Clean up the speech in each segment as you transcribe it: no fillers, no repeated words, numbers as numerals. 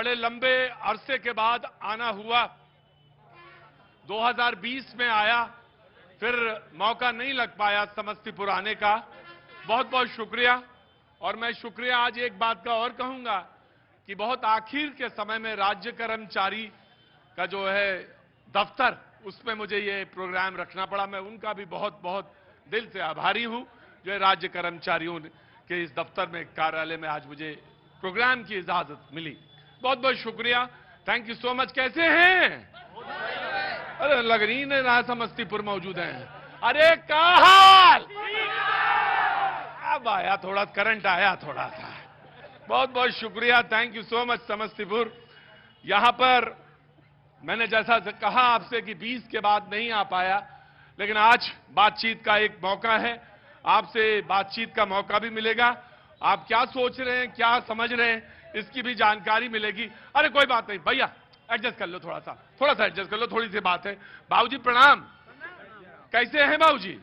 बड़े लंबे अरसे के बाद आना हुआ। 2020 में आया, फिर मौका नहीं लग पाया समस्तीपुर आने का। बहुत बहुत शुक्रिया। और मैं शुक्रिया आज एक बात का और कहूंगा कि बहुत आखिर के समय में राज्य कर्मचारी का जो है दफ्तर, उसमें मुझे ये प्रोग्राम रखना पड़ा। मैं उनका भी बहुत बहुत दिल से आभारी हूं, जो है राज्य कर्मचारियों के इस दफ्तर में, कार्यालय में आज मुझे प्रोग्राम की इजाजत मिली। बहुत बहुत शुक्रिया, थैंक यू सो मच। कैसे हैं? अरे लग रही नहीं रहा समस्तीपुर मौजूद हैं। अरे क्या हाल? अब आया थोड़ा करंट आया थोड़ा सा। बहुत बहुत शुक्रिया, thank you so much Samastipur. यहां पर मैंने जैसा कहा आपसे कि 20 के बाद नहीं आ पाया, लेकिन आज बातचीत का एक मौका है। आपसे बातचीत का मौका भी मिलेगा। आप क्या सोच रहे हैं, क्या समझ रहे हैं, इसकी भी जानकारी मिलेगी। अरे कोई बात नहीं भैया, एडजस्ट कर लो, थोड़ा सा एडजस्ट कर लो, थोड़ी सी बात है। बाबूजी प्रणाम। कैसे हैं बाबूजी?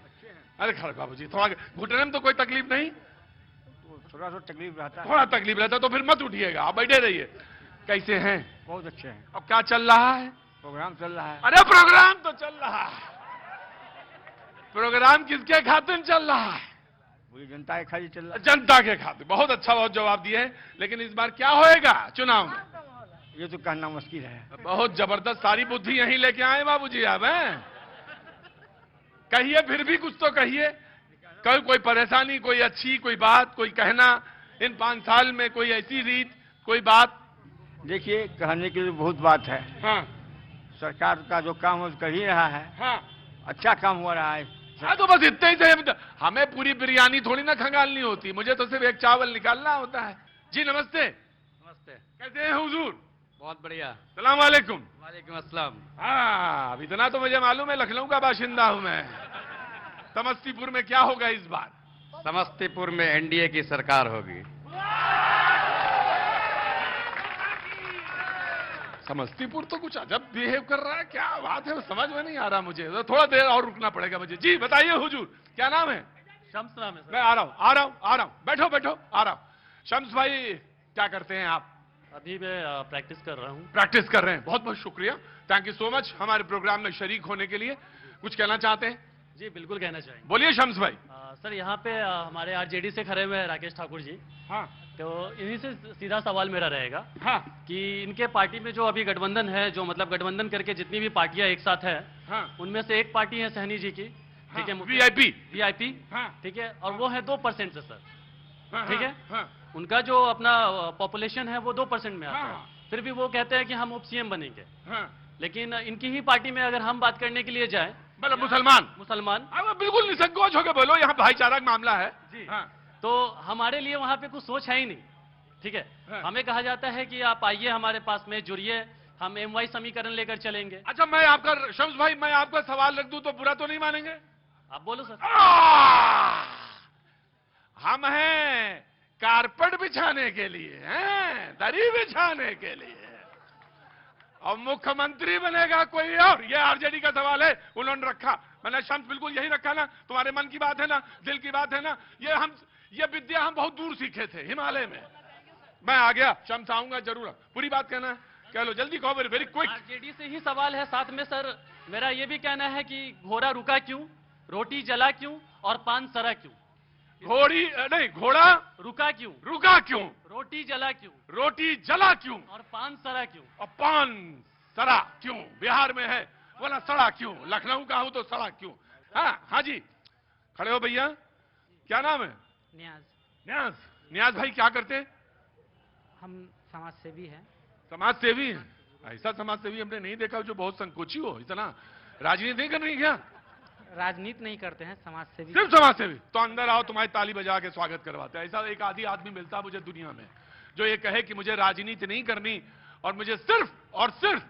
अरे खड़े बाबूजी, थोड़ा घुटने में तो कोई तकलीफ नहीं? थोड़ा सा तकलीफ रहता है। थोड़ा तकलीफ रहता है तो फिर मत उठिएगा, आप बैठे रहिए। कैसे हैं? बहुत अच्छे हैं। अब क्या चल रहा है? प्रोग्राम चल रहा है। अरे प्रोग्राम तो चल रहा है। प्रोग्राम किसके खातिर चल रहा है? पूरी जनता के खातिर चल रहा है। जनता के खातिर। बहुत अच्छा, बहुत जवाब दिए हैं। लेकिन इस बार क्या होएगा चुनाव में? ये तो कहना मुश्किल है। बहुत जबरदस्त, सारी बुद्धि यहीं लेके आए बाबूजी आप हैं। कहिए, फिर भी कुछ तो कहिए। कोई परेशानी, कोई अच्छी कोई बात, कोई कहना इन 5 साल में, कोई ऐसी रीत, कोई बात? देखिए, कहने के लिए बहुत बात है। हाँ सरकार का जो काम है कर ही रहा है। हाँ अच्छा काम हो रहा है। हाँ, तो बस इतना ही से हमें पूरी बिरयानी थोड़ी ना खंगालनी होती, मुझे तो सिर्फ एक चावल निकालना होता है। जी नमस्ते। नमस्ते। कैसे हैं हुजूर? बहुत बढ़िया। सलाम वालेकुम। वालेकुम अस्सलाम। हाँ, अब इतना तो मुझे मालूम है, लखनऊ का बाशिंदा हूं मैं। समस्तीपुर में क्या होगा इस बार? समस्तीपुर में एनडीए की सरकार होगी। समस्तीपुर तो कुछ अजब बिहेव कर रहा है, क्या बात है, समझ में नहीं आ रहा मुझे। तो थोड़ा देर और रुकना पड़ेगा मुझे। जी बताइए हुजूर, क्या नाम है? शम्स नाम है सर। मैं आ रहा हूं। बैठो बैठो, आ रहा हूं। शम्स भाई, क्या करते हैं आप? अभी मैं प्रैक्टिस कर रहा हूँ। प्रैक्टिस कर रहे हैं। बहुत बहुत शुक्रिया, थैंक यू सो मच हमारे प्रोग्राम में शरीक होने के लिए। कुछ कहना चाहते हैं? जी बिल्कुल कहना चाहेंगे। बोलिए शम्स भाई। सर यहाँ पे हमारे आरजेडी से खड़े हुए हैं राकेश ठाकुर जी। हाँ तो इन्हीं से सीधा सवाल मेरा रहेगा हाँ कि इनके पार्टी में जो अभी गठबंधन है, जो मतलब गठबंधन करके जितनी भी पार्टियां एक साथ है, हाँ उनमें से एक पार्टी है सहनी जी की, ठीक है, वीआईपी। हाँ ठीक है, और वो है 2% से सर, हाँ, ठीक है। हाँ, उनका जो अपना पॉपुलेशन है वो 2% में आता हाँ। है। फिर भी वो कहते हैं कि हम उप सीएम बनेंगे। हाँ। लेकिन इनकी ही पार्टी में अगर हम बात करने के लिए जाए, मतलब मुसलमान, हाँ, अब बिल्कुल निसंकोच होकर बोलो, यहाँ भाईचारा का मामला है जी। हाँ। तो हमारे लिए वहां पे कुछ सोच है ही नहीं, ठीक है। हाँ। हमें कहा जाता है कि आप आइए हमारे पास में, जुड़िए, हम एमवाई समीकरण लेकर चलेंगे। अच्छा, मैं आपका शम्स भाई, मैं आपका सवाल रख दूं तो बुरा तो नहीं मानेंगे? आप बोलो सर। हम हैं कारपेट बिछाने के लिए, हैं दरी बिछाने के लिए, और मुख्यमंत्री बनेगा कोई और? ये आरजेडी का सवाल है, उन्होंने रखा। मैंने शम्स बिल्कुल यही रखा ना, तुम्हारे मन की बात है ना, दिल की बात है ना। ये विद्या हम बहुत दूर सीखे थे, हिमालय में। मैं आ गया, शम्स आऊंगा जरूर। पूरी बात कहना है, कह लो, जल्दी कहो, वेरी क्विक। आरजेडी से ही सवाल है साथ में सर। मेरा ये भी कहना है कि घोड़ा रुका क्यों, रोटी जला क्यों, और पान सरा क्यों? घोड़ा रुका क्यों, रोटी जला क्यों, और पान सरा क्यों? और पान सड़ा क्यों? बिहार में है, बोला सड़ा क्यों? लखनऊ का हूं तो सड़ा क्यों? हाँ जी, खड़े हो भैया, क्या नाम है? नियाज भाई, क्या करते हैं? हम समाज सेवी हैं। समाज सेवी हैं? ऐसा समाज सेवी हमने नहीं देखा जो बहुत संकोची हो, इतना राजनीति नहीं करनी क्या? राजनीति नहीं करते हैं, समाज सेवी। सिर्फ समाज सेवी? तो अंदर आओ, तुम्हारी ताली बजा के स्वागत करवाते हैं। ऐसा एक आदि आदमी मिलता मुझे दुनिया में जो ये कहे कि मुझे राजनीति नहीं करनी और मुझे सिर्फ और सिर्फ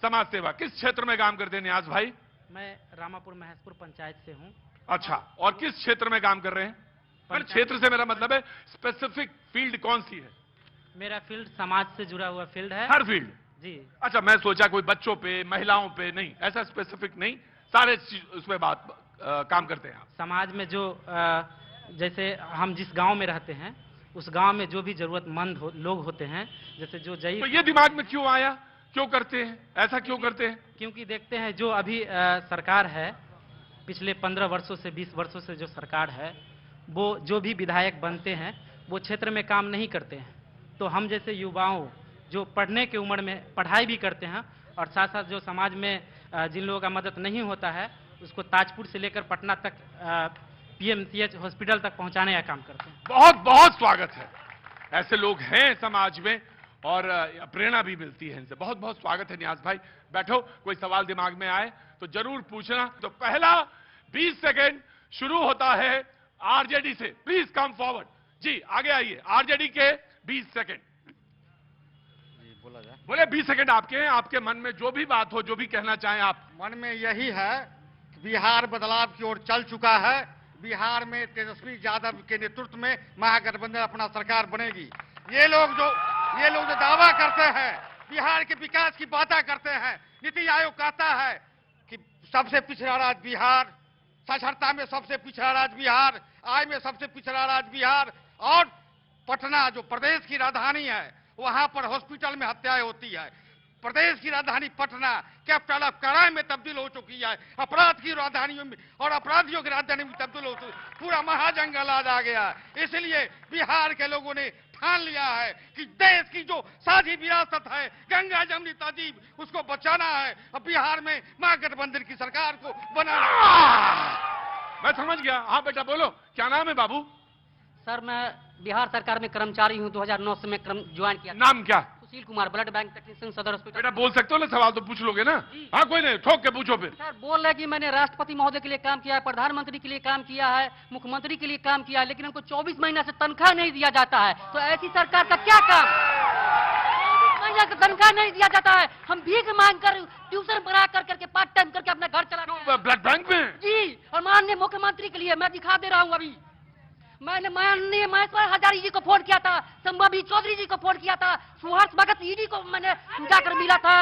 समाज सेवा। किस क्षेत्र में काम करते हैं नियाज भाई? मैं रामापुर महेशपुर पंचायत से हूँ। अच्छा, और किस क्षेत्र में काम कर रहे हैं? पर क्षेत्र से मेरा मतलब है स्पेसिफिक फील्ड कौन सी है? मेरा फील्ड समाज से जुड़ा हुआ फील्ड है। हर फील्ड? जी। अच्छा, मैं सोचा कोई बच्चों पे, महिलाओं पे, नहीं, ऐसा स्पेसिफिक नहीं, सारे उसमें काम करते हैं आप। समाज में जो जैसे हम जिस गांव में रहते हैं उस गांव में जो भी जरूरतमंद लोग होते हैं, जैसे जो तो जई, ये दिमाग में क्यों आया, क्यों करते हैं ऐसा, क्यों करते हैं? क्योंकि देखते हैं जो अभी सरकार है, पिछले 15 वर्षों से 20 वर्षों से जो सरकार है, वो जो भी विधायक बनते हैं वो क्षेत्र में काम नहीं करते हैं। तो हम जैसे युवाओं जो पढ़ने की उम्र में पढ़ाई भी करते हैं और साथ साथ जो समाज में जिन लोगों का मदद नहीं होता है उसको ताजपुर से लेकर पटना तक पीएमसीएच हॉस्पिटल तक पहुंचाने का काम करते हैं। बहुत बहुत स्वागत है, ऐसे लोग हैं समाज में और प्रेरणा भी मिलती है इनसे। बहुत बहुत स्वागत है नियाज भाई, बैठो, कोई सवाल दिमाग में आए तो जरूर पूछना। तो पहला 20 सेकेंड शुरू होता है आरजेडी से, प्लीज कम फॉरवर्ड जी, आगे आइए। आरजेडी के 20 सेकेंड बोला जाए। बोले 20 सेकेंड आपके हैं, आपके मन में जो भी बात हो, जो भी कहना चाहें आप। मन में यही है कि बिहार बदलाव की ओर चल चुका है। बिहार में तेजस्वी यादव के नेतृत्व में महागठबंधन अपना सरकार बनेगी। ये लोग जो दावा करते हैं, बिहार के विकास की बातें करते हैं, नीति आयोग कहता है कि सबसे पिछड़ा राज्य बिहार, साक्षरता में सबसे पिछड़ा राज्य बिहार, आय में सबसे पिछड़ा राज्य बिहार, और पटना जो प्रदेश की राजधानी है वहां पर हॉस्पिटल में हत्याएं होती है। प्रदेश की राजधानी पटना कैपिटल ऑफ क्राइम में तब्दील हो चुकी है, अपराध की राजधानियों में और अपराधियों की राजधानी में तब्दील हो चुकी, पूरा महाजंगल आ गया। इसलिए बिहार के लोगों ने ठान लिया है कि देश की जो साझी विरासत है, गंगा जमुनी तहजीब, उसको बचाना है और बिहार में महागठबंधन की सरकार को बनाना है। मैं समझ गया। हाँ बेटा बोलो, क्या नाम है बाबू? सर मैं बिहार सरकार में कर्मचारी हूं, 2009 से मैं ज्वाइन किया। नाम क्या? Sushil Kumar, blood bank technician, सदर हॉस्पिटल। बेटा बोल सकते हो ना, सवाल तो पूछ लोगे ना? हाँ कोई नहीं, ठोक के पूछो फिर। सर बोल रहे कि मैंने राष्ट्रपति महोदय के लिए काम किया है, प्रधानमंत्री के लिए काम किया है, मुख्यमंत्री के लिए काम किया है, लेकिन उनको 24 महीना से तनख्वाह नहीं दिया जाता है। तो ऐसी सरकार का क्या काम? 24 महीना का तनख्वाह नहीं दिया जाता है। हम भीख मांग कर, ट्यूशन पढ़ा करके, पार्ट टाइम करके अपना घर चलाते हैं। ब्लड बैंक में? जी, और माननीय मुख्यमंत्री के लिए मैं दिखा दे रहा हूँ। अभी मैंने माननीय महेश्वर हजारी जी को फोन किया था, संभाबी चौधरी जी को फोन किया था, सुहास भगत ईडी को मैंने जाकर मिला था,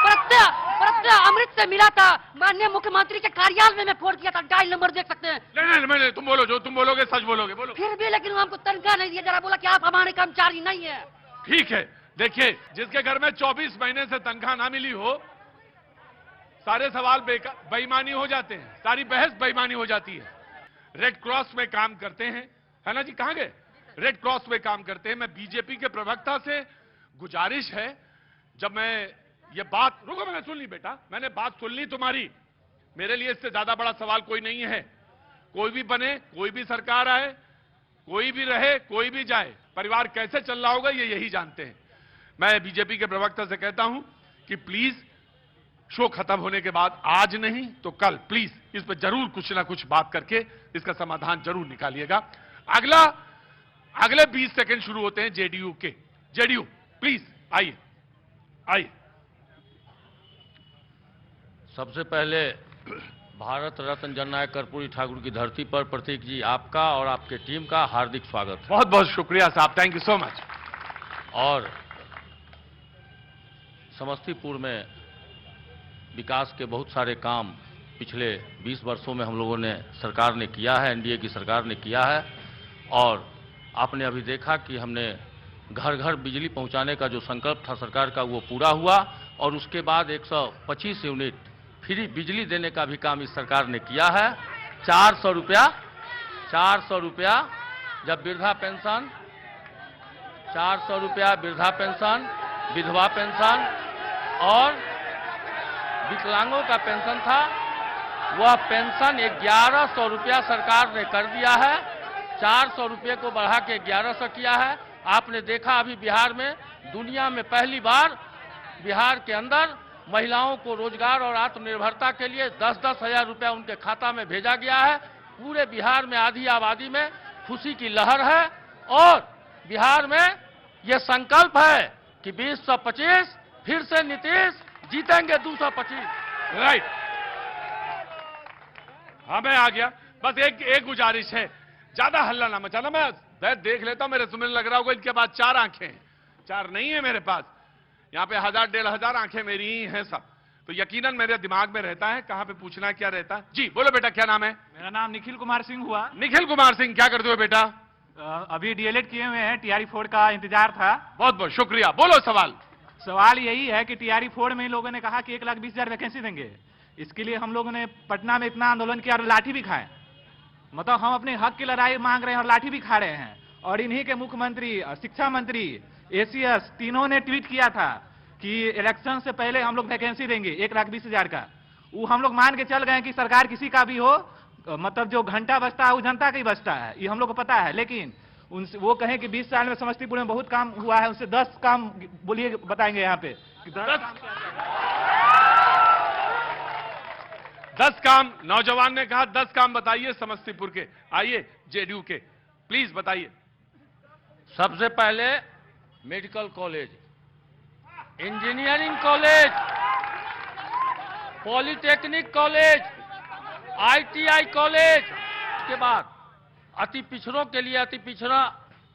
प्रत्यय अमृत से मिला था, माननीय मुख्यमंत्री के कार्यालय में मैं फोन किया था, डायल नंबर देख सकते हैं। नहीं, तुम बोलो, जो तुम बोलोगे सच बोलोगे, बोलो। फिर भी लेकिन हमको तनख्वाह नहीं दिया जा रहा। बोला कि आप हमारे कर्मचारी नहीं है। ठीक है, देखिए जिसके घर में 24 महीने से तनख्वाह ना मिली हो, सारे सवाल बेईमानी हो जाते हैं, सारी बहस बेईमानी हो जाती है। रेड क्रॉस में काम करते हैं, है ना जी? कहां गए? रेड क्रॉस में काम करते हैं। मैं बीजेपी के प्रवक्ता से गुजारिश है, जब मैं ये बात, रुको मैंने सुन ली बेटा, मैंने बात सुन ली तुम्हारी। मेरे लिए इससे ज्यादा बड़ा सवाल कोई नहीं है। कोई भी बने, कोई भी सरकार आए, कोई भी रहे, कोई भी जाए, परिवार कैसे चल रहा होगा ये यही जानते हैं। मैं बीजेपी के प्रवक्ता से कहता हूं कि प्लीज शो खत्म होने के बाद, आज नहीं तो कल, प्लीज इस पर जरूर कुछ ना कुछ बात करके इसका समाधान जरूर निकालिएगा। अगले 20 सेकंड शुरू होते हैं जेडीयू के। जेडीयू प्लीज आइए। सबसे पहले भारत रत्न जननायक कर्पूरी ठाकुर की धरती पर प्रतीक जी, आपका और आपके टीम का हार्दिक स्वागत है। बहुत बहुत शुक्रिया साहब, थैंक यू सो मच। और समस्तीपुर में विकास के बहुत सारे काम पिछले 20 वर्षों में हम लोगों ने, सरकार ने किया है, एनडीए की सरकार ने किया है। और आपने अभी देखा कि हमने घर घर बिजली पहुंचाने का जो संकल्प था सरकार का, वो पूरा हुआ। और उसके बाद 125 यूनिट फ्री बिजली देने का भी काम इस सरकार ने किया है। 400 रुपया जब वृद्धा पेंशन, 400 रुपया वृद्धा पेंशन, विधवा पेंशन और विकलांगों का पेंशन था, वह पेंशन 1100 रुपया सरकार ने कर दिया है। 400 रुपये को बढ़ा के 1100 किया है। आपने देखा अभी बिहार में, दुनिया में पहली बार बिहार के अंदर महिलाओं को रोजगार और आत्मनिर्भरता के लिए 10-10 हजार रुपया उनके खाता में भेजा गया है। पूरे बिहार में आधी आबादी में खुशी की लहर है। और बिहार में यह संकल्प है कि 2025 फिर से नीतीश जीतेंगे 225। राइट, हाँ मैं आ गया। बस एक गुजारिश है, ज्यादा हल्ला ना मचाना। मैं देख लेता हूं, मेरे सुनने लग रहा होगा इनके पास 4 आंखें हैं। 4 नहीं है मेरे पास, यहाँ पे 1000-1500 आंखें मेरी ही हैं सब, तो यकीनन मेरे दिमाग में रहता है कहां पे पूछना है, क्या रहता है। जी बोलो बेटा, क्या नाम है? मेरा नाम निखिल कुमार सिंह हुआ। निखिल कुमार सिंह, क्या करते हो बेटा? अभी डीएलएड किए हुए हैं, टीआरई 4 का इंतजार था। बहुत बहुत शुक्रिया। बोलो सवाल। सवाल यही है कि टीआरई 4 में लोगों ने कहा कि 1,20,000 वैकेंसी देंगे। इसके लिए हम लोगों ने पटना में इतना आंदोलन किया और लाठी भी खाए। मतलब हम अपने हक की लड़ाई मांग रहे हैं और लाठी भी खा रहे हैं। और इन्हीं के मुख्यमंत्री, शिक्षा मंत्री, एसीएस तीनों ने ट्वीट किया था कि इलेक्शन से पहले हम लोग वैकेंसी देंगे 1,20,000 का। वो हम लोग मान के चल गए कि सरकार किसी का भी हो, मतलब जो घंटा बजता है वो जनता का ही बजता है, ये हम लोग को पता है। लेकिन उनसे वो कहें कि 20 साल में समस्तीपुर में बहुत काम हुआ है, उससे 10 काम बोलिए, बताएंगे यहाँ पे 10 काम। नौजवान ने कहा 10 काम बताइए समस्तीपुर के। आइए जेडीयू के, प्लीज बताइए। सबसे पहले medical college, engineering college, polytechnic college, ITI college. के बाद अति पिछड़ों के लिए अति पिछड़ा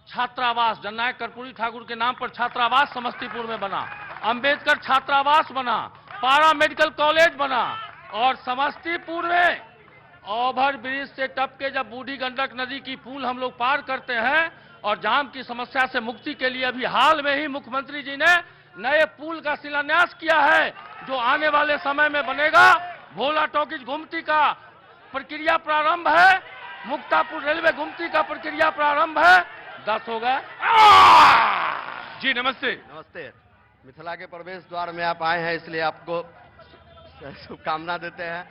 छात्रावास, जननायक कर्पूरी ठाकुर के नाम पर छात्रावास समस्तीपुर में बना, अंबेडकर छात्रावास बना, पारा मेडिकल कॉलेज बना। और समस्तीपुर में ओवर ब्रिज से टप के जब बूढ़ी गंडक नदी की पुल हम लोग पार करते हैं और जाम की समस्या से मुक्ति के लिए अभी हाल में ही मुख्यमंत्री जी ने नए पुल का शिलान्यास किया है, जो आने वाले समय में बनेगा। भोला टॉकीज गुमती का प्रक्रिया प्रारंभ है, मुक्तापुर रेलवे गुमती का प्रक्रिया प्रारंभ है। 10 हो गए। जी नमस्ते। नमस्ते। मिथिला के प्रवेश द्वार में आप आए हैं, इसलिए आपको शुभकामना देते हैं।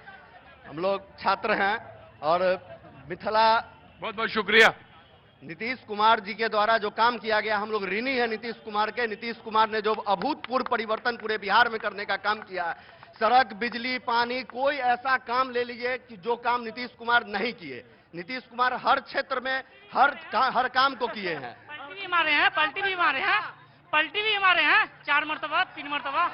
हम लोग छात्र हैं और मिथिला, बहुत बहुत शुक्रिया। नीतीश कुमार जी के द्वारा जो काम किया गया, हम लोग ऋणी है नीतीश कुमार के। नीतीश कुमार ने जो अभूतपूर्व परिवर्तन पूरे बिहार में करने का काम किया है, सड़क, बिजली, पानी, कोई ऐसा काम ले लीजिए कि जो काम नीतीश कुमार नहीं किए। नीतीश कुमार हर क्षेत्र में हर काम को किए हैं। पलटी भी मारे हैं, पलटी भी मारे हैं, पलटी भी मारे हैं, 4 मरतबा 3 मरतबा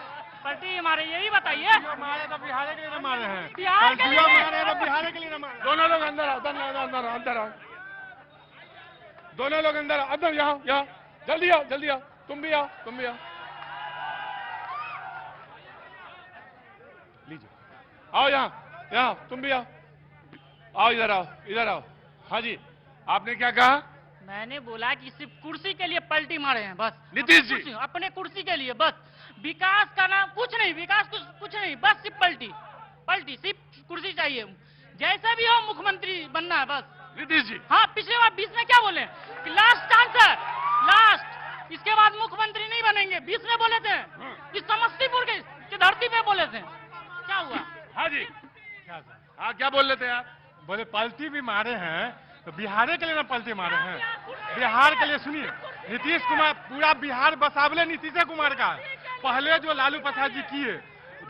पलटी भी मारे। यही बताइए, मारे तो बिहार के लिए न मारे हैं, बिहार के लिए मारे तो बिहार के लिए न मारे। दोनों लोग अंदर आओ, अंदर आओ। दोनों लोग अंदर आओ, अंदर यहाँ जल्दी आओ। तुम भी आओ। लीजिए, आओ यहाँ तुम भी आओ, इधर आओ। हाँ जी, आपने क्या कहा? मैंने बोला कि सिर्फ कुर्सी के लिए पलटी मारे हैं बस। नीतीश जी, अपने कुर्सी के लिए बस। विकास का नाम कुछ नहीं, विकास कुछ नहीं, बस सिर्फ पलटी, सिर्फ कुर्सी चाहिए। जैसा भी हो मुख्यमंत्री बनना है बस। नीतीश जी, हाँ, पिछले बार 20 में क्या बोले कि लास्ट चांस है, लास्ट, इसके बाद मुख्यमंत्री नहीं बनेंगे। 20 में बोले थे, इस समस्तीपुर की धरती पे बोले थे। क्या हुआ? हाँ जी, हाँ क्या बोल रहे थे आप? बोले पलटी भी मारे हैं तो बिहार के लिए ना पलटी मारे हैं, बिहार के लिए। सुनिए, नीतीश कुमार, पूरा बिहार बसावले नीतीश कुमार का है। पहले जो लालू प्रसाद जी किए,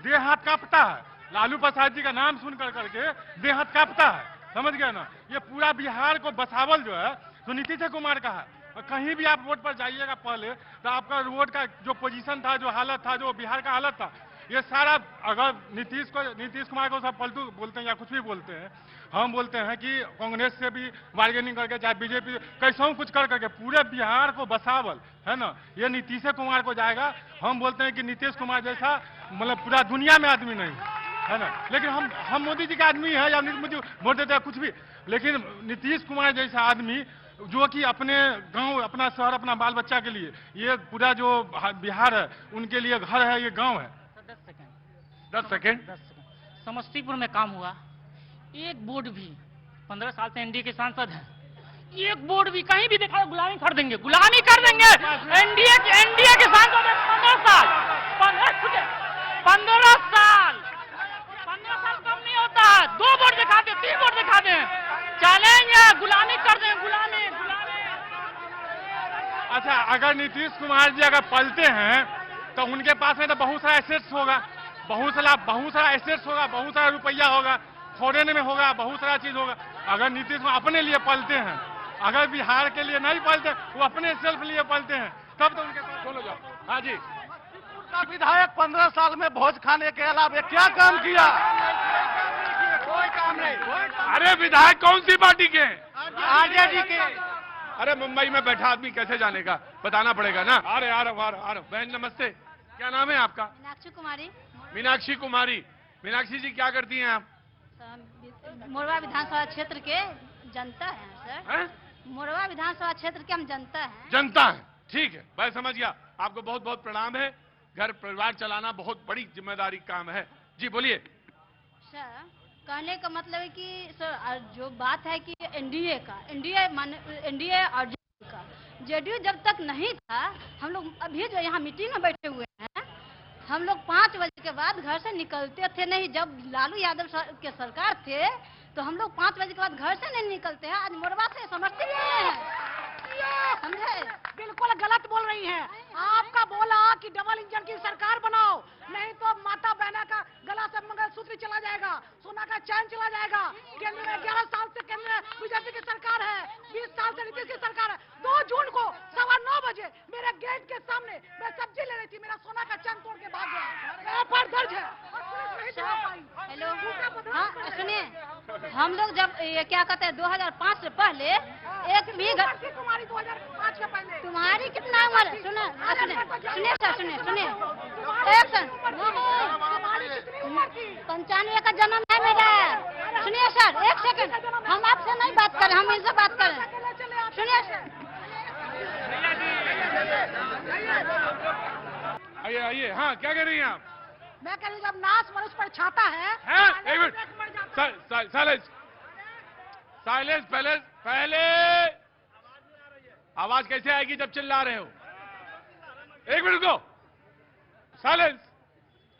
देह हाथ कांपता है। लालू प्रसाद जी का नाम सुन करके देह हाथ कांपता है, समझ गए ना। ये पूरा बिहार को बसावल जो है तो नीतीश कुमार का है। और कहीं भी आप रोड पर जाइएगा पहले तो आपका रोड का जो पोजीशन था, जो हालत था, जो बिहार का हालत था, ये सारा, अगर नीतीश कुमार को सब पलटू बोलते हैं या कुछ भी बोलते हैं, हम बोलते हैं कि कांग्रेस से भी बार्गेनिंग करके, चाहे बीजेपी, कैसा कुछ कर करके पूरे बिहार को बसावल है ना, ये नीतीश कुमार को जाएगा। हम बोलते हैं कि नीतीश कुमार जैसा मतलब पूरा दुनिया में आदमी नहीं है ना। लेकिन हम मोदी जी का आदमी है या मुझे वोट देते हैं कुछ भी, लेकिन नीतीश कुमार जैसा आदमी जो कि अपने गांव, अपना शहर, अपना बाल बच्चा के लिए, ये पूरा जो बिहार है उनके लिए घर है, ये गांव है। 10 सेकेंड। समस्तीपुर में काम हुआ, एक बोर्ड भी, 15 साल से एनडीए के सांसद हैं, एक बोर्ड भी कहीं भी देखा गुलामी कर देंगे। एनडीए के सांसद हैं 15 साल कम नहीं होता है। 2 बोर्ड दिखाते, 3 बोर्ड दिखाते हैं, चलेंगे, गुलामी कर देंगे, गुलामी। अच्छा, अगर नीतीश कुमार जी अगर पलटे हैं तो उनके पास में तो बहुत सारा एसेट्स होगा, बहुत सारा एसेट्स होगा, बहुत सारा रुपया होगा, फॉरेन में होगा, बहुत सारा चीज होगा। अगर नीतीश कुमार अपने लिए पलटे हैं, अगर बिहार के लिए नहीं पलटे, वो अपने सेल्फ लिए पलटे हैं, तब तो उनके पास। बोलो जाओ। हाँ जी, विधायक 15 साल में भोज खाने के अलावा क्या काम किया? कोई काम नहीं। अरे विधायक कौन सी पार्टी के? आरजेडी के। अरे मुंबई में बैठा आदमी कैसे जाने का, बताना पड़ेगा ना। आ रहे। बहन नमस्ते, क्या नाम है आपका? मीनाक्षी कुमारी। मीनाक्षी जी क्या करती हैं आप? मोरवा विधानसभा क्षेत्र के जनता हैं सर। मोरवा विधानसभा क्षेत्र के हम जनता हैं। जनता है, ठीक है, मैं समझ गया। आपको बहुत बहुत प्रणाम है। घर परिवार चलाना बहुत बड़ी जिम्मेदारी काम है। जी बोलिए। सर, कहने का मतलब है कि सर जो बात है कि एनडीए और जेडीयू जब तक नहीं था, हम लोग अभी जो यहाँ मीटिंग में बैठे हुए हैं, हम लोग 5 बजे के बाद घर से निकलते थे नहीं। जब लालू यादव के सरकार थे तो हम लोग 5 बजे के बाद घर से नहीं निकलते हैं। आज मोरवा से समस्तीपुर में है, समझे? बिल्कुल गलत बोल रही हैं। आपका बोला कि डबल इंजन की सरकार बनाओ, नहीं तो माता बहना का गला से मंगलसूत्र चला जाएगा, सोना का चैन चला जाएगा। केंद्र में 11 साल से केंद्र में बीजेपी की सरकार है, 20 साल से नीतीश की सरकार है। 2 जून को 9:15 बजे मेरे गेट के सामने मैं सब्जी ले रही थी, मेरा सोना का चैन तोड़ के भाग गया। एफआईआर दर्ज है और पुलिस नहीं दिला पाई। हेलो, हाँ सुनिए, हम लोग जब ये क्या कहते हैं 2005 से पहले एक भी तुम्हारी 2005 के पहले तुम्हारी कितना उम्र है? सुनिए सर, सुनिए एक सेकंड। 95 का जन्म है मेरा। सुनिए सर, एक सेकंड, हम आपसे नहीं बात कर रहे, हम इनसे बात कर रहे हैं। सुनिए सर, आइए आइए। हाँ, क्या कह रही हैं आप? मैं कह रही जब नाश मनुष्य पर छाता है। एक मिनट, साइलेंस। पहले आवाज कैसे आएगी जब चिल्ला रहे हो? एक मिनट रुको, साइलेंस।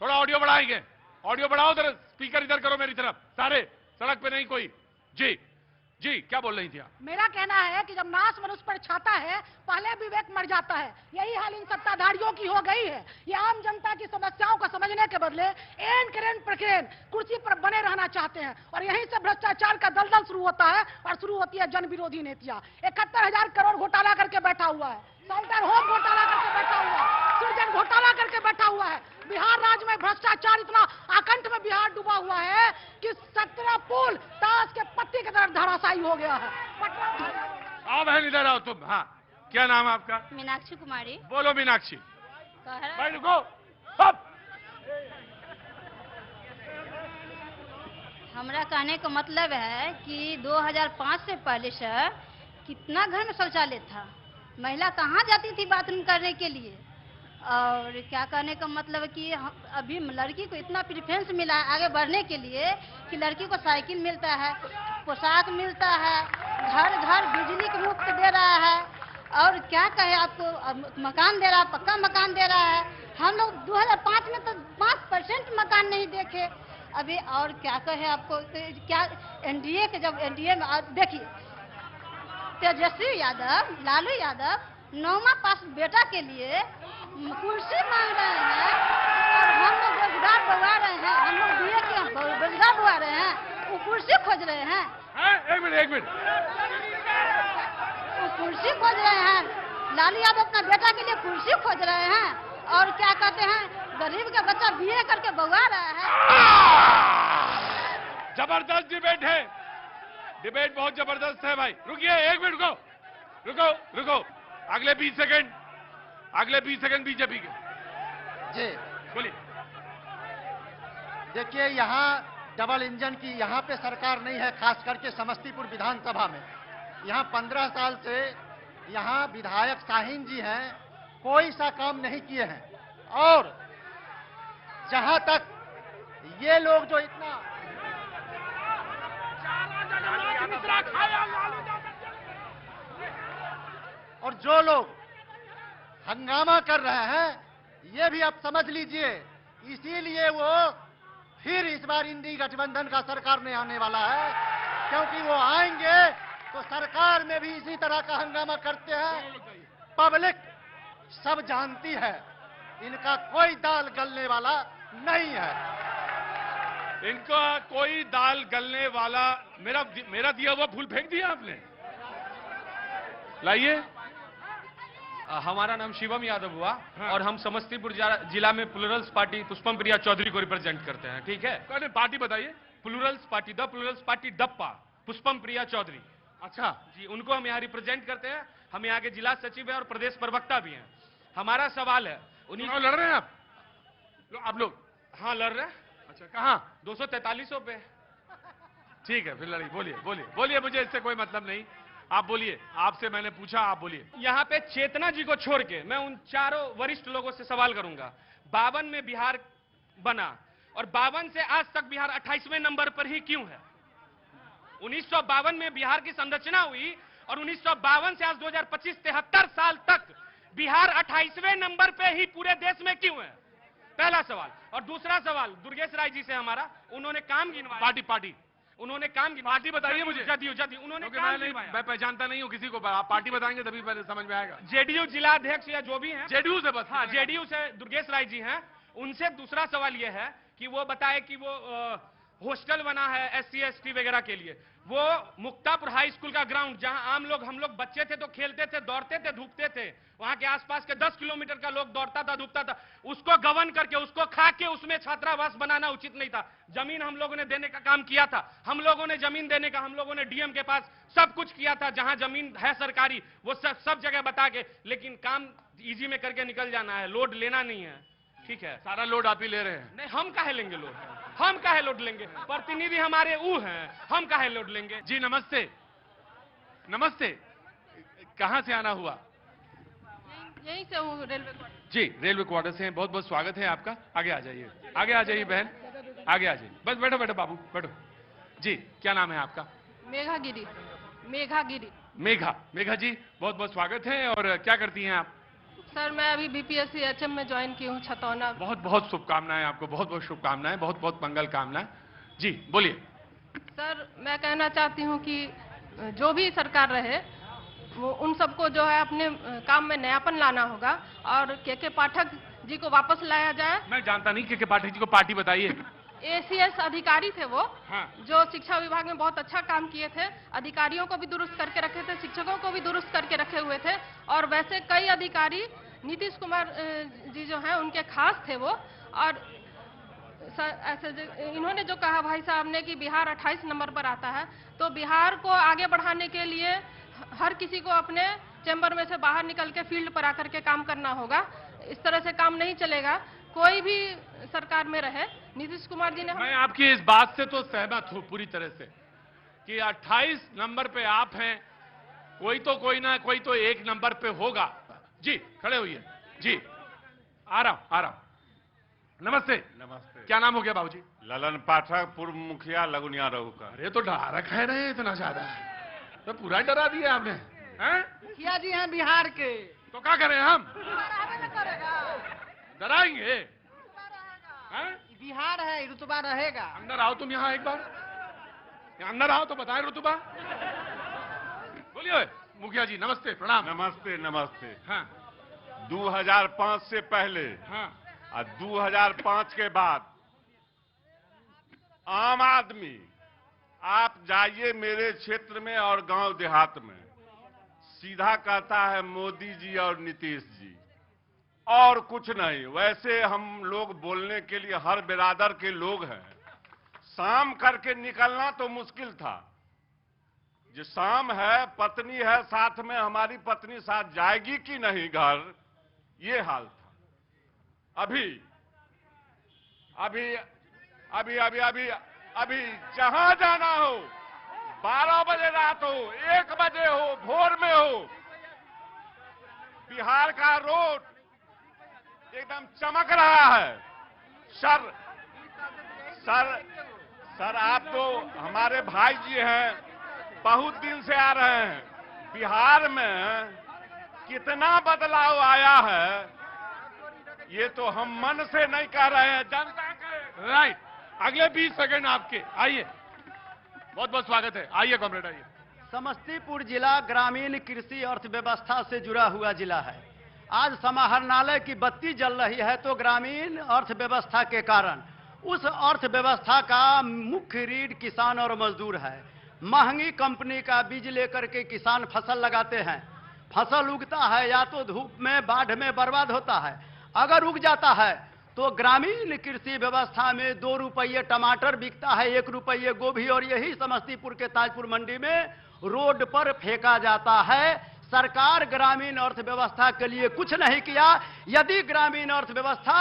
थोड़ा ऑडियो बढ़ाएंगे, ऑडियो बढ़ाओ, जरा स्पीकर इधर करो मेरी तरफ सारे, सड़क पे नहीं कोई। जी जी, क्या बोल रही थी आप? मेरा कहना है कि जब नाश मनुष्य पर छाता है, पहले विवेक मर जाता है। यही हाल इन सत्ताधारियों की हो गई है। ये आम जनता की समस्याओं को समझने के बदले एन करेन प्रकरेन कुर्सी पर बने रहना चाहते हैं, और यहीं से भ्रष्टाचार का दलदल शुरू होता है और शुरू होती है जन विरोधी नीतियां। 71,000 करोड़ घोटाला करके बैठा हुआ है, सेंटर होम घोटाला करके बैठा हुआ है, सृजन घोटाला करके बैठा हुआ है। बिहार राज्य में भ्रष्टाचार इतना आकंठ में बिहार डूबा हुआ है कि 17 पुल ताश के पत्ती की तरह धराशायी हो गया है। आओ बहन, इधर आओ तुम। हाँ, क्या नाम है आपका? मीनाक्षी कुमारी। बोलो मीनाक्षी। भाई रुको सब। हमारा कहने का मतलब है कि 2005 से पहले सर कितना घर में शौचालय था, महिला कहाँ जाती थी बाथरूम करने के लिए। और क्या कहने का मतलब कि अभी लड़की को इतना प्रेफरेंस मिला है आगे बढ़ने के लिए कि लड़की को साइकिल मिलता है, पोशाक मिलता है, घर घर बिजली के मुफ्त दे रहा है, और क्या कहे आपको मकान दे रहा है, पक्का मकान दे रहा है। हम लोग 2005 में तो 5% मकान नहीं देखे अभी। और क्या कहे आपको, तो क्या एनडीए के जब एनडीए में देखिए तेजस्वी यादव, लालू यादव 9वां पास बेटा के लिए कुर्सी मांग रहे हैं, और हम लोग रोजगार बढ़वा रहे हैं, हम लोग बीए के रोजगार बढ़वा रहे हैं, वो कुर्सी खोज रहे हैं। एक मिनट, वो कुर्सी खोज रहे हैं। लालू यादव अपना बेटा के लिए कुर्सी खोज रहे हैं, और क्या कहते हैं गरीब का बच्चा बीए करके बढ़वा रहा है। जबरदस्त डिबेट है, डिबेट बहुत जबरदस्त है भाई। रुकिए, एक मिनट रुको। अगले 20 सेकंड बीजेपी के। जी बोलिए। देखिए, यहाँ डबल इंजन की यहाँ पे सरकार नहीं है, खास करके समस्तीपुर विधानसभा में। यहाँ 15 साल से यहाँ विधायक शाहीन जी हैं, कोई सा काम नहीं किए हैं। और जहां तक ये लोग जो इतना और जो लोग हंगामा कर रहे हैं, ये भी आप समझ लीजिए, इसीलिए वो फिर इस बार इंडी गठबंधन का सरकार में आने वाला है, क्योंकि वो आएंगे तो सरकार में भी इसी तरह का हंगामा करते हैं। पब्लिक सब जानती है, इनका कोई दाल गलने वाला नहीं है। इनका कोई दाल गलने वाला। मेरा दिया हुआ फूल फेंक दिया आपने। लाइए। हमारा नाम शिवम यादव हुआ। हाँ। और हम समस्तीपुर जिला में प्लूरल्स पार्टी पुष्पम प्रिया चौधरी को रिप्रेजेंट करते हैं। ठीक है, कौन पार्टी बताइए? Plurals party डप्पा Pushpam Priya Chaudhary. अच्छा जी, उनको हम यहाँ रिप्रेजेंट करते हैं। हम यहाँ के जिला सचिव है और प्रदेश प्रवक्ता भी हैं। हमारा सवाल है, उन्हीं लड़ रहे हैं आप लोग? हाँ, लड़ रहे हैं। अच्छा, कहाँ? 243 पे। ठीक है, फिर लड़ाई। बोलिए, मुझे इससे कोई मतलब नहीं। आप बोलिए, आपसे मैंने पूछा, आप बोलिए। यहाँ पे चेतना जी को छोड़ के मैं उन चारों वरिष्ठ लोगों से सवाल करूंगा। 52 में बिहार बना और 52 से आज तक बिहार 28वें नंबर पर ही क्यों है? 1952 में बिहार की संरचना हुई और 1952 से आज 2025 73 साल तक बिहार 28वें नंबर पे ही पूरे देश में क्यों है? पहला सवाल। और दूसरा सवाल दुर्गेश राय जी से हमारा, उन्होंने काम गिनवाया। पार्टी उन्होंने काम गिनवाया। पार्टी बताइए मुझे। जदयू उन्होंने क्योंकि काम गिनवाया। मैं पहचानता नहीं हूँ किसी को, आप पार्टी बताएंगे तभी पहले समझ में आएगा। जेडीयू जिला अध्यक्ष या जो भी हैं, जेडीयू से बस। हाँ, जेडीयू से दुर्गेश राय जी हैं। उनसे दूसरा सवाल यह है कि वो बताए कि वो हॉस्टल बना है SC ST वगैरह के लिए। वो मुक्तापुर हाई स्कूल का ग्राउंड जहां हम लोग बच्चे थे तो खेलते थे, दौड़ते थे, धूपते थे, वहां के आसपास के 10 किलोमीटर का लोग दौड़ता था, धूपता था, उसको गवन करके, उसको खा के उसमें छात्रावास बनाना उचित नहीं था। जमीन हम लोगों ने देने का काम किया था, हम लोगों ने जमीन देने का, हम लोगों ने DM के पास सब कुछ किया था, जहां जमीन है सरकारी वो सब जगह बता के, लेकिन काम इजी में करके निकल जाना है, लोड लेना नहीं है। ठीक है, सारा लोड आप ही ले रहे हैं। नहीं, हम काहे लेंगे लोड? हम काहे लोड लेंगे? प्रतिनिधि हमारे हैं, हम काहे लोड लेंगे? जी नमस्ते। नमस्ते, कहां से आना हुआ? यहीं से हूँ, रेलवे। जी, रेलवे क्वार्टर से हैं। बहुत बहुत स्वागत है आपका। आगे आ जाइए, आगे आ जाइए बहन, आगे आ जाइए। बस बैठो बैठो बाबू, बैठो। जी, क्या नाम है आपका? मेघा गिरी। मेघा गिरी। मेघा जी, बहुत बहुत स्वागत है। और क्या करती हैं आप? सर मैं अभी BPSC HM में ज्वाइन की हूँ, छतौना। बहुत बहुत शुभकामनाएं आपको, बहुत बहुत शुभकामनाएं, बहुत बहुत मंगल कामनाएं। जी बोलिए। सर मैं कहना चाहती हूँ कि जो भी सरकार रहे वो उन सबको जो है अपने काम में नयापन लाना होगा और के पाठक जी को वापस लाया जाए। मैं जानता नहीं के पाठक जी को, पार्टी बताइए। ACS अधिकारी थे वो, हाँ। जो शिक्षा विभाग में बहुत अच्छा काम किए थे, अधिकारियों को भी दुरुस्त करके रखे थे, शिक्षकों को भी दुरुस्त करके रखे हुए थे। और वैसे कई अधिकारी नीतीश कुमार जी जो हैं उनके खास थे वो। और ऐसे इन्होंने जो कहा भाई साहब ने कि बिहार 28 नंबर पर आता है, तो बिहार को आगे बढ़ाने के लिए हर किसी को अपने चैम्बर में से बाहर निकल के फील्ड पर आकर के काम करना होगा। इस तरह से काम नहीं चलेगा, कोई भी सरकार में रहे। नीतीश कुमार जी ने, मैं आपकी इस बात से तो सहमत हूं पूरी तरह से कि 28 नंबर पे आप हैं, कोई ना कोई तो एक नंबर पे होगा। जी खड़े होइए। जी आ रहा हूं। नमस्ते। नमस्ते। क्या नाम हो गया बाबूजी? ललन पाठक, पूर्व मुखिया लगुनिया रहू का। अरे तो डरा रखा है रहे इतना ज्यादा, तो पूरा डरा दिया आपने। मुखिया जी हैं बिहार के, तो क्या करें हम? डराएंगे? बिहार है, रुतबा रहेगा। अंदर आओ तुम यहाँ एक बार, अंदर आओ तो बताएं रुतबा। बोलिए मुखिया जी। नमस्ते, प्रणाम। नमस्ते नमस्ते। हाँ। 2005 से पहले, हाँ, और 2005 के बाद आम आदमी, आप जाइए मेरे क्षेत्र में और गांव देहात में, सीधा कहता है मोदी जी और नीतीश जी, और कुछ नहीं। वैसे हम लोग बोलने के लिए हर बिरादर के लोग हैं। शाम करके निकलना तो मुश्किल था, जो शाम है, पत्नी है साथ में, हमारी पत्नी साथ जाएगी कि नहीं घर, ये हाल था। अभी अभी अभी अभी अभी अभी जहां जाना हो, 12 बजे रात हो, 1 बजे हो, भोर में हो, बिहार का रोड एकदम चमक रहा है। सर आप तो हमारे भाई जी हैं, बहुत दिन से आ रहे हैं। बिहार में कितना बदलाव आया है, ये तो हम मन से नहीं कह रहे हैं, जनता के। राइट। अगले 20 सेकंड आपके, आइए। बहुत बहुत स्वागत है, आइए कॉमरेड, आइए। समस्तीपुर जिला ग्रामीण कृषि अर्थव्यवस्था से जुड़ा हुआ जिला है। आज समाहरणालय की बत्ती जल रही है तो ग्रामीण अर्थव्यवस्था के कारण उस अर्थव्यवस्था का मुख्य रीढ़ किसान और मजदूर है। महंगी कंपनी का बीज लेकर के किसान फसल लगाते हैं, फसल उगता है या तो धूप में, बाढ़ में बर्बाद होता है। अगर उग जाता है तो ग्रामीण कृषि व्यवस्था में 2 रुपये टमाटर बिकता है, 1 रुपये गोभी, और यही समस्तीपुर के ताजपुर मंडी में रोड पर फेंका जाता है। सरकार ग्रामीण अर्थव्यवस्था के लिए कुछ नहीं किया। यदि ग्रामीण अर्थव्यवस्था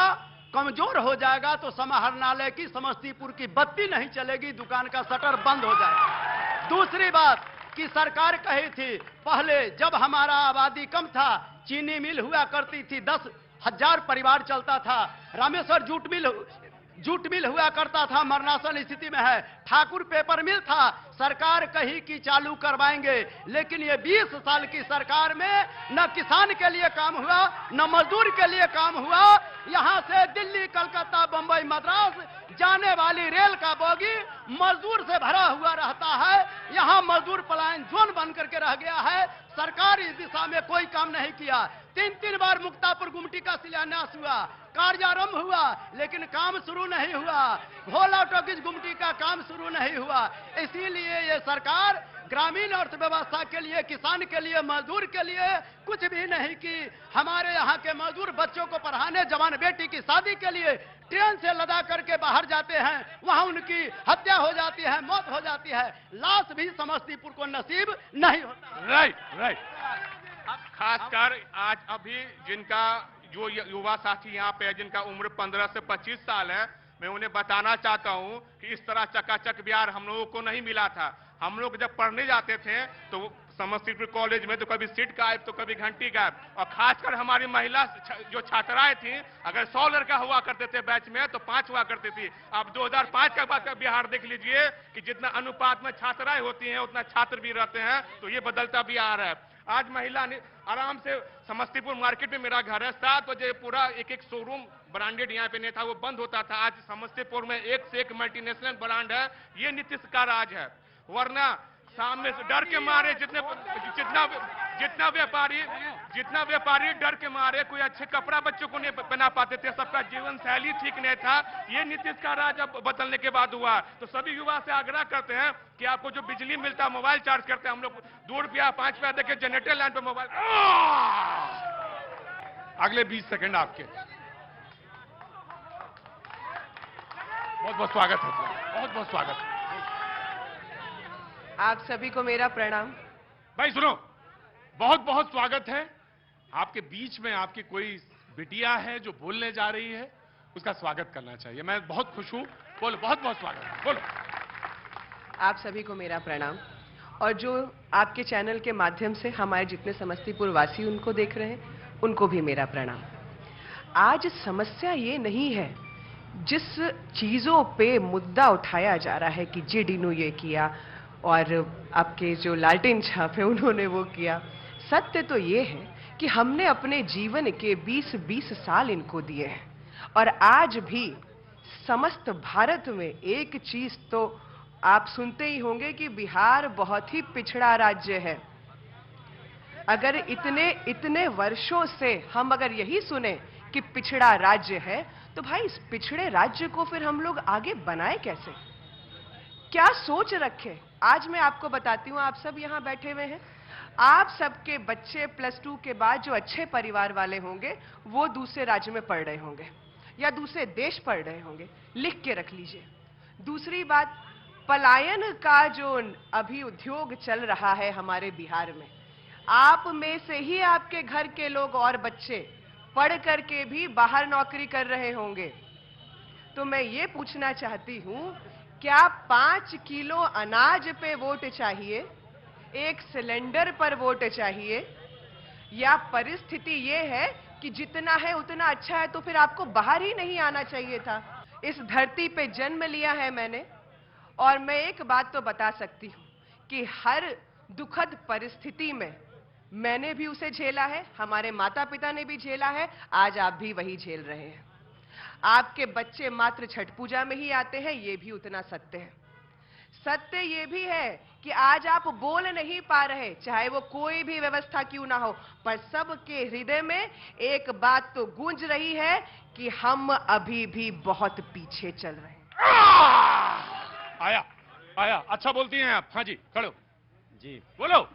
कमजोर हो जाएगा तो समाहरणालय की समस्तीपुर की बत्ती नहीं चलेगी, दुकान का शटर बंद हो जाएगा। दूसरी बात, कि सरकार कही थी पहले जब हमारा आबादी कम था, चीनी मिल हुआ करती थी, 10,000 परिवार चलता था, रामेश्वर जूट मिल हुआ करता था, मरणासन स्थिति में है, ठाकुर पेपर मिल था, सरकार कही कि चालू करवाएंगे, लेकिन ये 20 साल की सरकार में न किसान के लिए काम हुआ, न मजदूर के लिए काम हुआ। यहां से दिल्ली, कलकत्ता, बंबई, मद्रास जाने वाली रेल का बोगी मजदूर से भरा हुआ रहता है। यहां मजदूर पलायन जोन बन करके रह गया है। सरकार इस दिशा में कोई काम नहीं किया। 3 बार मुक्तापुर गुमटी का शिलान्यास हुआ, कार्यारंभ हुआ, लेकिन काम शुरू नहीं हुआ। भोला टॉकीज गुमटी का काम शुरू नहीं हुआ। इसीलिए ये सरकार ग्रामीण अर्थव्यवस्था के लिए, किसान के लिए, मजदूर के लिए कुछ भी नहीं की। हमारे यहाँ के मजदूर बच्चों को पढ़ाने, जवान बेटी की शादी के लिए ट्रेन से लदा करके बाहर जाते हैं, वहां उनकी हत्या हो जाती है, मौत हो जाती है, लाश भी समस्तीपुर को नसीब नहीं होता। राइट। खासकर आज अभी जिनका जो युवा साथी यहाँ पे है, जिनका उम्र 15 से 25 साल है, मैं उन्हें बताना चाहता हूँ कि इस तरह चकाचक बिहार हम लोगों को नहीं मिला था। हम लोग जब पढ़ने जाते थे तो समस्तीपुर कॉलेज में तो कभी सीट गायब तो कभी घंटी गायब, और खासकर हमारी महिला जो छात्राएं थी, अगर 100 लड़का हुआ करते थे बैच में तो 5 हुआ करती थी। अब 2005 के बाद का बिहार देख लीजिए कि जितना अनुपात में छात्राएं होती हैं उतना छात्र भी रहते हैं, तो ये बदलता बिहार है। आज महिला आराम से, समस्तीपुर मार्केट में मेरा घर है, 7 बजे पूरा एक शोरूम ब्रांडेड यहाँ पे नहीं था, वो बंद होता था। आज समस्तीपुर में एक से एक मल्टीनेशनल ब्रांड है। ये नीतीश का राज है, वरना सामने से डर के मारे जितना व्यापारी डर के मारे कोई अच्छे कपड़ा बच्चों को नहीं पहना पाते थे, सबका जीवन शैली ठीक नहीं था। ये नीतीश का राज अब बदलने के बाद हुआ। तो सभी युवा से आग्रह करते हैं कि आपको जो बिजली मिलता है, मोबाइल चार्ज करते हैं हम लोग 2 रुपया 5 रुपया देके जनरेटर लाइन पे मोबाइल। अगले 20 सेकंड आपके। बहुत बहुत स्वागत है, बहुत बहुत स्वागत है। आप सभी को मेरा प्रणाम। भाई सुनो, बहुत बहुत स्वागत है। आपके बीच में आपकी कोई बिटिया है जो बोलने जा रही है, उसका स्वागत करना चाहिए। मैं बहुत खुश हूं। बोलो, बहुत बहुत स्वागत है, बोलो। आप सभी को मेरा प्रणाम, और जो आपके चैनल के माध्यम से हमारे जितने समस्तीपुर वासी उनको देख रहे हैं, उनको भी मेरा प्रणाम। आज समस्या ये नहीं है जिस चीजों पे मुद्दा उठाया जा रहा है कि जेडीयू ये किया और आपके जो लालटेन छाप है उन्होंने वो किया। सत्य तो ये है कि हमने अपने जीवन के 20 साल इनको दिए हैं, और आज भी समस्त भारत में एक चीज तो आप सुनते ही होंगे कि बिहार बहुत ही पिछड़ा राज्य है। अगर इतने वर्षों से हम अगर यही सुने कि पिछड़ा राज्य है, तो भाई इस पिछड़े राज्य को फिर हम लोग आगे बनाए कैसे? क्या सोच रखे? आज मैं आपको बताती हूं, आप सब यहां बैठे हुए हैं, आप सबके बच्चे +2 के बाद जो अच्छे परिवार वाले होंगे वो दूसरे राज्य में पढ़ रहे होंगे या दूसरे देश पढ़ रहे होंगे, लिख के रख लीजिए। दूसरी बात, पलायन का जो अभी उद्योग चल रहा है हमारे बिहार में, आप में से ही आपके घर के लोग और बच्चे पढ़ करके भी बाहर नौकरी कर रहे होंगे। तो मैं ये पूछना चाहती हूं, क्या 5 किलो अनाज पे वोट चाहिए, 1 सिलेंडर पर वोट चाहिए, या परिस्थिति ये है कि जितना है उतना अच्छा है तो फिर आपको बाहर ही नहीं आना चाहिए था? इस धरती पे जन्म लिया है मैंने, और मैं एक बात तो बता सकती हूं कि हर दुखद परिस्थिति में मैंने भी उसे झेला है, हमारे माता पिता ने भी झेला है, आज आप भी वही झेल रहे हैं। आपके बच्चे मात्र छठ पूजा में ही आते हैं, ये भी उतना सत्य है। सत्य ये भी है कि आज आप बोल नहीं पा रहे, चाहे वो कोई भी व्यवस्था क्यों ना हो, पर सबके हृदय में एक बात तो गूंज रही है कि हम अभी भी बहुत पीछे चल रहे हैं। आया, अच्छा बोलती हैं आप। हाँ जी, खड़ो जी, बोलो।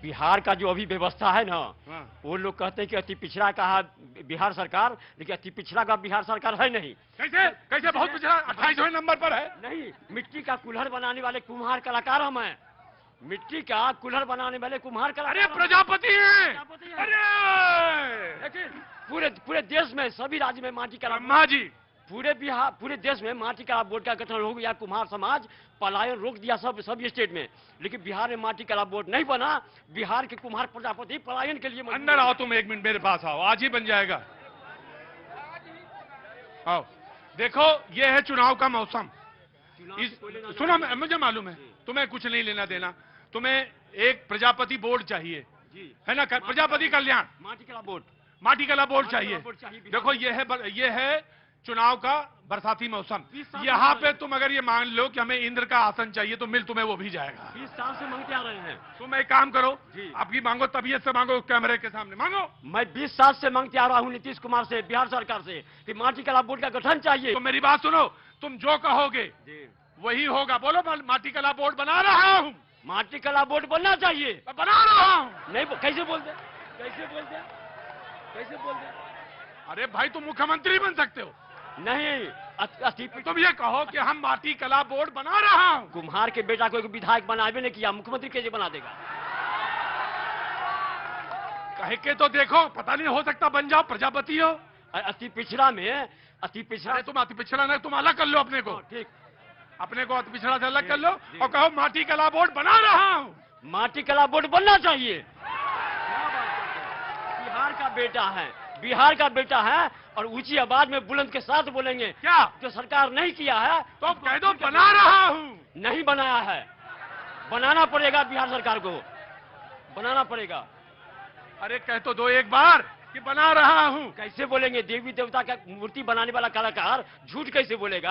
बिहार का जो अभी व्यवस्था है ना, वो लोग कहते हैं कि अति पिछड़ा कहा बिहार सरकार, लेकिन अति पिछड़ा का बिहार सरकार है नहीं। कैसे बहुत पिछड़ा? 28वें नंबर पर है। नहीं, मिट्टी का कुल्हड़ बनाने वाले कुम्हार कलाकार हम हैं। मिट्टी का कुल्हड़ बनाने वाले कुम्हार कलाकार। अरे प्रजापति हैं। अरे लेकिन पूरे देश में सभी राज्य में माटी का ब्रह्मा जी पूरे बिहार, पूरे देश में माटी कला बोर्ड का गठन हो गया, कुम्हार समाज पलायन रोक दिया सब स्टेट में, लेकिन बिहार में माटी कला बोर्ड नहीं बना। बिहार के कुम्हार प्रजापति पलायन के लिए अंदर आओ, तुम 1 मिनट मेरे पास आओ, आज ही बन जाएगा। आओ, देखो ये है चुनाव का मौसम। सुनो, मुझे मालूम है तुम्हें कुछ नहीं लेना देना, तुम्हें एक प्रजापति बोर्ड चाहिए, है ना, प्रजापति कल्याण माटी कला बोर्ड, माटी कला बोर्ड चाहिए। देखो ये है चुनाव का बरसाती मौसम। यहाँ पे तुम अगर ये मान लो कि हमें इंद्र का आसन चाहिए तो मिल तुम्हें वो भी जाएगा। 20 साल से मांगते आ रहे हैं। तुम एक काम करो, आपकी मांगो तबीयत से मांगो, कैमरे के सामने मांगो। मैं 20 साल से मांगते आ रहा हूँ नीतीश कुमार से, बिहार सरकार से, कि माटी कला बोर्ड का गठन चाहिए। तो मेरी बात सुनो, तुम जो कहोगे वही होगा। बोलो, माटी कला बोर्ड बना रहा हूँ। माटी कला बोर्ड बनना चाहिए, बना रहा हूँ। नहीं कैसे बोलते, कैसे बोलते, कैसे बोलते? अरे भाई, तुम मुख्यमंत्री बन सकते हो। नहीं, तुम ये कहो कि हम माटी कला बोर्ड बना रहा हूं। कुम्हार के बेटा को एक विधायक बनावे नहीं किया, मुख्यमंत्री कैसे बना देगा? कह के तो देखो, पता नहीं, हो सकता बन जाओ, प्रजापति हो। अति पिछड़ा में, अति पिछड़ा, तुम अति पिछड़ा नहीं, तुम अलग कर लो अपने को। ठीक, अपने को अति पिछड़ा से अलग कर लो और कहो माटी कला बोर्ड बना रहा हूं। माटी कला बोर्ड बनना चाहिए। बिहार का बेटा है, बिहार का बेटा है, और ऊंची आवाज में बुलंद के साथ बोलेंगे क्या जो सरकार नहीं किया है तो कह दो बना रहा हूं। नहीं बनाया है, बनाना पड़ेगा, बिहार सरकार को बनाना पड़ेगा। अरे कह तो दो एक बार कि बना रहा हूं। कैसे बोलेंगे? देवी देवता का मूर्ति बनाने वाला कलाकार झूठ कैसे बोलेगा?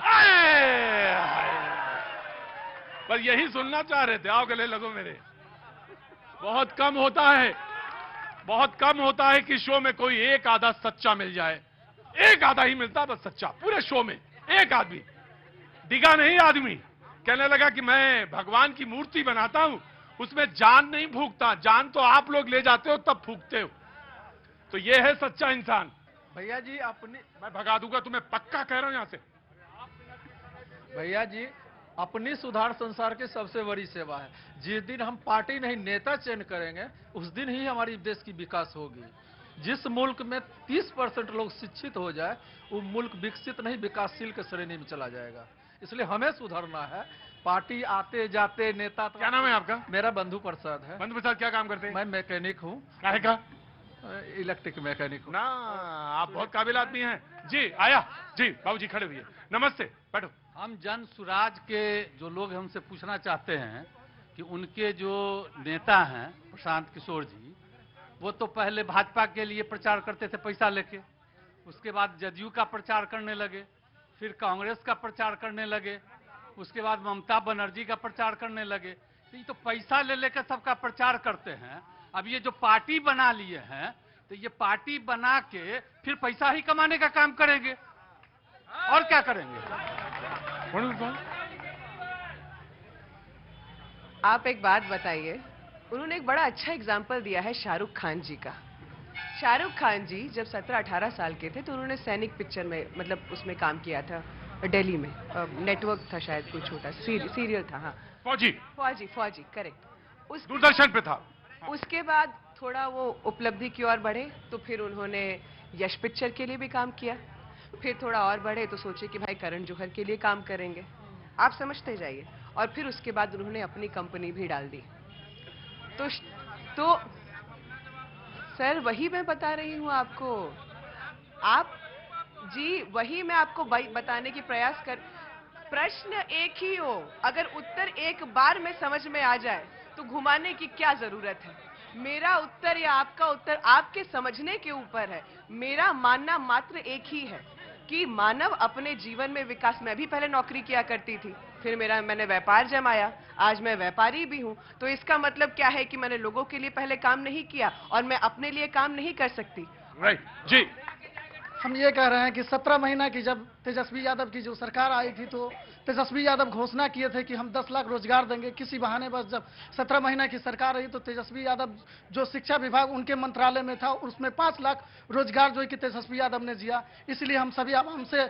बस यही सुनना चाह रहे थे। आओ गले लगो मेरे। बहुत कम होता है, बहुत कम होता है कि शो में कोई एक आधा सच्चा मिल जाए। एक आधा ही मिलता बस सच्चा, पूरे शो में एक आदमी। डिगा नहीं आदमी, कहने लगा कि मैं भगवान की मूर्ति बनाता हूं, उसमें जान नहीं फूकता, जान तो आप लोग ले जाते हो तब फूकते हो। तो ये है सच्चा इंसान। भैया जी अपनी, मैं भगा दूंगा तुम्हें, पक्का कह रहा हूं यहां से। भैया जी, अपनी सुधार संसार की सबसे बड़ी सेवा है। जिस दिन हम पार्टी नहीं नेता चयन करेंगे उस दिन ही हमारी देश की विकास होगी। जिस मुल्क में 30% लोग शिक्षित हो जाए वो मुल्क विकसित नहीं विकासशील के श्रेणी में चला जाएगा। इसलिए हमें सुधरना है। पार्टी आते जाते नेता क्या नाम है आपका? मेरा बंधु प्रसाद है। बंधु प्रसाद क्या काम करते हैं? मैं मैकेनिक हूँ। काहे का? इलेक्ट्रिक मैकेनिक हूँ। ना, आप बहुत काबिल आदमी हैं। जी आया जी, बाबू जी खड़े हुए, नमस्ते, बैठो। हम जन सुराज के जो लोग हमसे पूछना चाहते हैं कि उनके जो नेता हैं प्रशांत किशोर जी, वो तो पहले भाजपा के लिए प्रचार करते थे पैसा लेके, उसके बाद जदयू का प्रचार करने लगे, फिर कांग्रेस का प्रचार करने लगे, उसके बाद ममता बनर्जी का प्रचार करने लगे। तो ये तो पैसा ले लेकर सबका प्रचार करते हैं। अब ये जो पार्टी बना लिए हैं तो ये पार्टी बना के फिर पैसा ही कमाने का काम करेंगे, और क्या करेंगे? आप एक बात बताइए, उन्होंने एक बड़ा अच्छा एग्जाम्पल दिया है शाहरुख खान जी का। शाहरुख खान जी जब 17-18 साल के थे तो उन्होंने सैनिक पिक्चर में, मतलब उसमें काम किया था दिल्ली में। नेटवर्क था शायद, कोई छोटा सीरियल था। हाँ, फौजी करेक्ट। उस दूरदर्शन पे था। उसके बाद थोड़ा वो उपलब्धि की ओर बढ़े तो फिर उन्होंने यश पिक्चर के लिए भी काम किया। फिर थोड़ा और बढ़े तो सोचे कि भाई करण जौहर के लिए काम करेंगे, आप समझते जाइए। और फिर उसके बाद उन्होंने अपनी कंपनी भी डाल दी। तो सर वही मैं बता रही हूँ आपको। आप जी, वही मैं आपको बताने की प्रयास कर। प्रश्न एक ही हो, अगर उत्तर एक बार में समझ में आ जाए तो घुमाने की क्या जरूरत है। मेरा उत्तर या आपका उत्तर आपके समझने के ऊपर है। मेरा मानना मात्र एक ही है कि मानव अपने जीवन में विकास। मैं भी पहले नौकरी किया करती थी, फिर मैंने व्यापार जमाया, आज मैं व्यापारी भी हूं। तो इसका मतलब क्या है कि मैंने लोगों के लिए पहले काम नहीं किया और मैं अपने लिए काम नहीं कर सकती। राइट जी। हम ये कह रहे हैं कि 17 महीना की जब तेजस्वी यादव की जो सरकार आई थी तो तेजस्वी यादव घोषणा किए थे कि हम 10 लाख रोजगार देंगे। किसी बहाने बस जब 17 महीना की सरकार रही तो तेजस्वी यादव जो शिक्षा विभाग उनके मंत्रालय में था उसमें 5 लाख रोजगार जो है कि तेजस्वी यादव ने दिया। इसलिए हम सभी आवाम से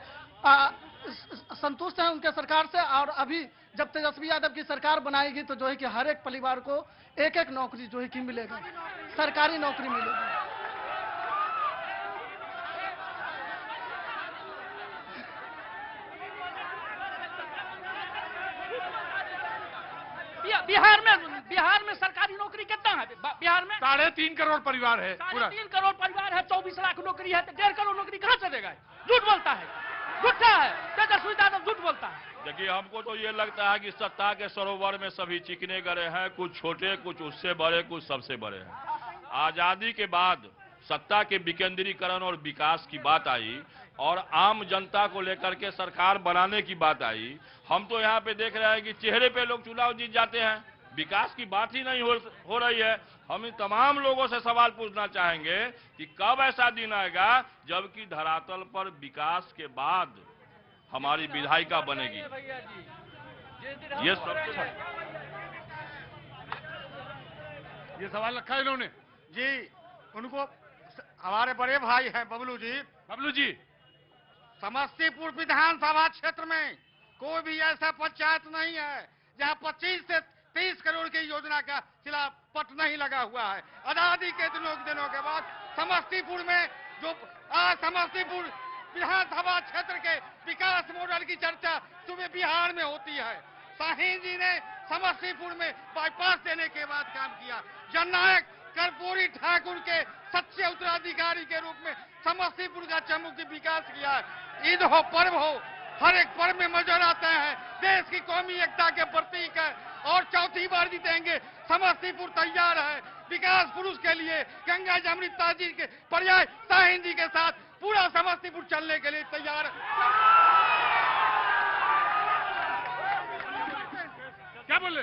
संतुष्ट हैं उनके सरकार से। और अभी जब तेजस्वी यादव की सरकार बनाएगी तो जो है कि हर एक परिवार को एक नौकरी जो है कि मिलेगा, सरकारी नौकरी मिलेगी। बिहार में सरकारी नौकरी कितना है? बिहार में 3.5 करोड़ परिवार है पूरा। 3.5 करोड़ परिवार है, 24 लाख नौकरी है, तो 1.5 करोड़ नौकरी कहाँ से देगा? झूठ बोलता है, झूठा है, तेजस्वी यादव झूठ बोलता है। देखिए, हमको तो ये लगता है कि सत्ता के सरोवर में सभी चिकने गड़े हैं, कुछ छोटे, कुछ उससे बड़े, कुछ सबसे बड़े हैं। आजादी के बाद सत्ता के विकेंद्रीकरण और विकास की बात आई और आम जनता को लेकर के सरकार बनाने की बात आई। हम तो यहाँ पे देख रहे हैं कि चेहरे पे लोग चुनाव जीत जाते हैं, विकास की बात ही नहीं हो रही है। हम इन तमाम लोगों से सवाल पूछना चाहेंगे कि कब ऐसा दिन आएगा जबकि धरातल पर विकास के बाद हमारी विधायिका बनेगी। ये सवाल रखा है इन्होंने जी। उनको हमारे बड़े भाई हैं बबलू जी, समस्तीपुर विधानसभा क्षेत्र में कोई भी ऐसा पंचायत नहीं है जहां 25 से 30 करोड़ की योजना का शिलापट नहीं लगा हुआ है। आजादी के दिनों के बाद समस्तीपुर में जो समस्तीपुर विधानसभा क्षेत्र के विकास मॉडल की चर्चा सुबह बिहार में होती है। शाहीन जी ने समस्तीपुर में बाईपास देने के बाद काम किया। जननायक कर्पूरी ठाकुर के सच्चे उत्तराधिकारी के रूप में समस्तीपुर का चमुखी विकास किया है। ईद हो, पर्व हो, हर एक पर्व में नजर आते हैं, देश की कौमी एकता के प्रतीक है। और चौथी बार जीतेंगे, समस्तीपुर तैयार है विकास पुरुष के लिए। गंगा जमुना जी के पर्याय शाहीन जी के साथ पूरा समस्तीपुर चलने के लिए तैयार है। क्या बोले?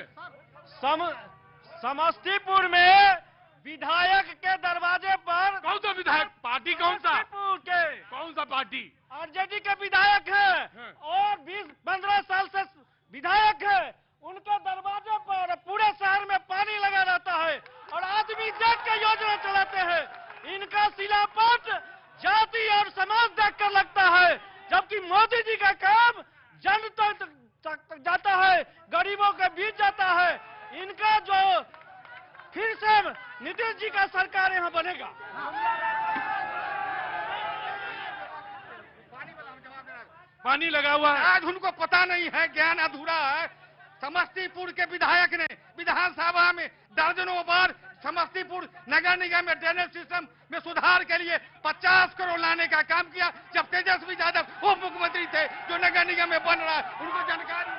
समस्तीपुर में विधायक के दरवाजे पर कौन सा विधायक? पार्टी कौन सा? कौन सा पार्टी? आरजेडी के विधायक है और 20-15 साल से विधायक है। उनके दरवाजे पर पूरे शहर में पानी लगा रहता है और आदमी देख के योजना चलाते हैं। इनका शिलापट जाति और समाज देख कर लगता है, जबकि मोदी जी का काम जन तक जाता है, गरीबों के बीच जाता है। इनका जो फिर से नीतीश जी का सरकार यहाँ बनेगा। पानी लगा हुआ है। आज उनको पता नहीं है, ज्ञान अधूरा है। समस्तीपुर के विधायक ने विधानसभा में दर्जनों बार समस्तीपुर नगर निगम में ड्रेनेज सिस्टम में सुधार के लिए 50 करोड़ लाने का काम किया, जब तेजस्वी यादव उप मुख्यमंत्री थे। जो नगर निगम में बन रहा है उनको जानकारी।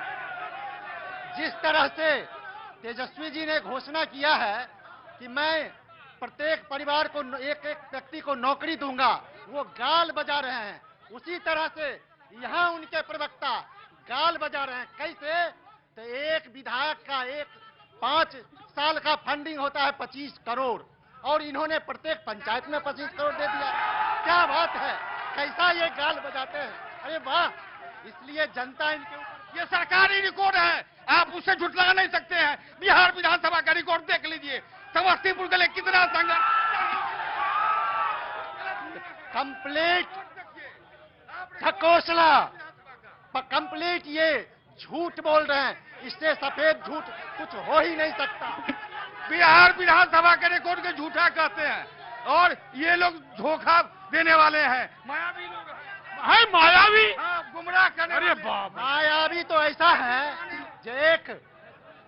जिस तरह से तेजस्वी जी ने घोषणा किया है कि मैं प्रत्येक परिवार को एक व्यक्ति को नौकरी दूंगा, वो गाल बजा रहे हैं। उसी तरह से यहाँ उनके प्रवक्ता गाल बजा रहे हैं। कैसे? तो एक विधायक का 5 साल का फंडिंग होता है 25 करोड़ और इन्होंने प्रत्येक पंचायत में 25 करोड़ दे दिया। क्या बात है? कैसा ये गाल बजाते हैं? अरे वाह! इसलिए जनता इनके ऊपर, ये सरकारी रिकॉर्ड है, आप उसे झुटला नहीं सकते हैं। बिहार विधानसभा का रिकॉर्ड देख लीजिए, समस्तीपुर के लिए कितना संघर्ष। कंप्लीट घोषणा, कंप्लीट ये झूठ बोल रहे हैं। इससे सफेद झूठ कुछ हो ही नहीं सकता। बिहार विधानसभा के रिकॉर्ड के झूठा कहते हैं और ये लोग धोखा देने वाले हैं। मायावी लोग है, मायावी गुमराह करने। अरे बाप, मायावी तो ऐसा है जो एक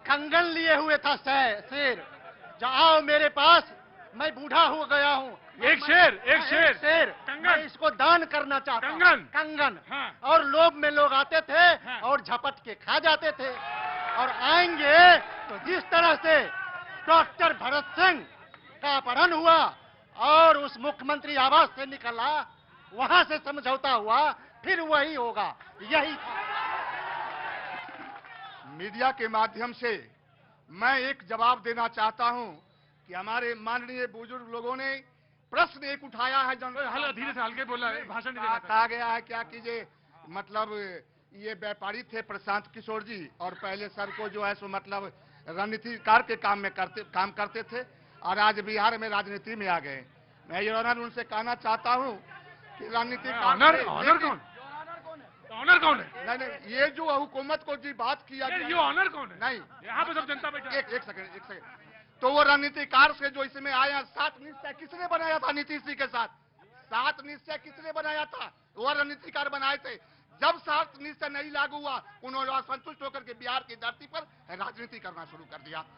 कंगन लिए हुए था शेर, जाओ मेरे पास, मैं बूढ़ा हो गया हूँ। एक शेर मैं इसको दान करना चाहता हूँ। कंगन। हाँ। और लोभ में लोग आते थे और झपट के खा जाते थे। और आएंगे तो जिस तरह से डॉक्टर भरत सिंह का अपहरण हुआ और उस मुख्यमंत्री आवास से निकला, वहां से समझौता हुआ, फिर वही होगा। यही मीडिया के माध्यम से मैं एक जवाब देना चाहता हूं कि हमारे माननीय बुजुर्ग लोगों ने प्रश्न एक उठाया है। धीरे से हल्के बोला है, भाषण नहीं देना। कहा गया है क्या कीजिए, मतलब ये व्यापारी थे प्रशांत किशोर जी और पहले सर को जो है सो मतलब रणनीतिकार के काम करते थे और आज बिहार में राजनीति में आ गए। मैं ये ऑनर उनसे कहना चाहता हूँ कि रणनीतिकार ऑनर कौन है? नहीं, ये जो हुकूमत को जी बात किया ये ऑनर कौन है? नहीं, यहाँ पे सब जनता बैठा। एक सेकंड। तो वो रणनीतिकार से जो इसमें आया, 7 निश्चय किसने बनाया था नीतीश जी के साथ? 7 निश्चय किसने बनाया था? वो रणनीतिकार बनाए थे। जब शर्त निश्चय नहीं लागू हुआ, उन्होंने असंतुष्ट होकर के बिहार की धरती पर राजनीति करना शुरू कर दिया।